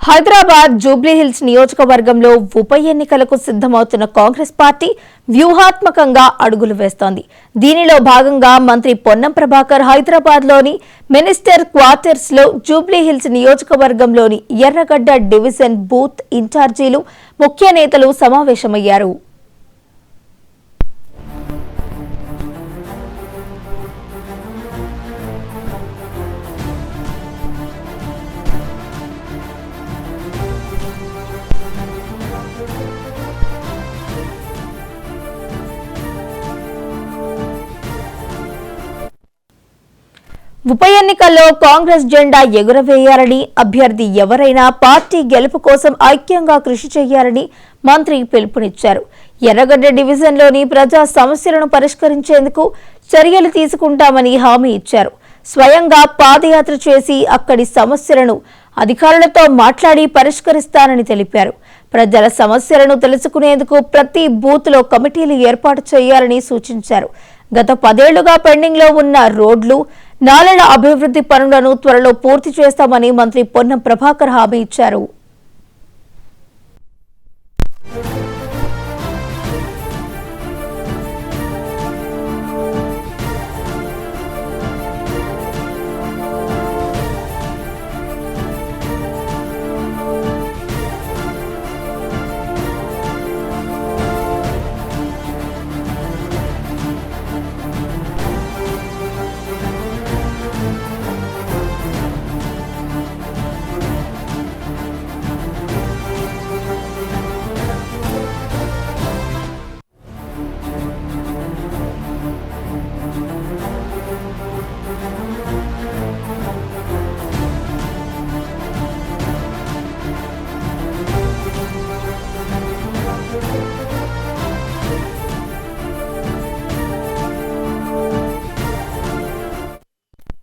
హైదరాబాద్ జూబ్లీహిల్స్ నియోజకవర్గంలో ఉప ఎన్నికలకు సిద్ధమవుతున్న కాంగ్రెస్ పార్టీ వ్యూహాత్మకంగా అడుగులు వేస్తోంది. దీనిలో భాగంగా మంత్రి పొన్నం ప్రభాకర్ హైదరాబాద్లోని మినిస్టర్ క్వార్టర్స్ లో జూబ్లీహిల్స్ నియోజకవర్గంలోని ఎర్రగడ్డ డివిజన్ బూత్ ఇన్ఛార్జీలు, ముఖ్య నేతలు సమావేశమయ్యారు. ఉప ఎన్నికల్లో కాంగ్రెస్ జెండా ఎగురవేయాలని, అభ్యర్థి ఎవరైనా పార్టీ గెలుపు కోసం ఐక్యంగా కృషి చేయాలని మంత్రి పిలుపునిచ్చారు. ఎర్రగడ్డ డివిజన్లోని ప్రజా సమస్యలను పరిష్కరించేందుకు చర్యలు తీసుకుంటామని హామీ ఇచ్చారు. స్వయంగా పాదయాత్ర చేసి అక్కడి సమస్యలను అధికారులతో మాట్లాడి పరిష్కరిస్తానని తెలిపారు. ప్రజల సమస్యలను తెలుసుకునేందుకు ప్రతి బూత్లో కమిటీలు ఏర్పాటు చేయాలని సూచించారు. గత 10 ఏళ్లుగా పెండింగ్ లో ఉన్న రోడ్లు, నాలల అభివృద్ధి పనులను త్వరలో పూర్తి చేస్తామని మంత్రి పొన్నం ప్రభాకర్ హామీ ఇచ్చారు.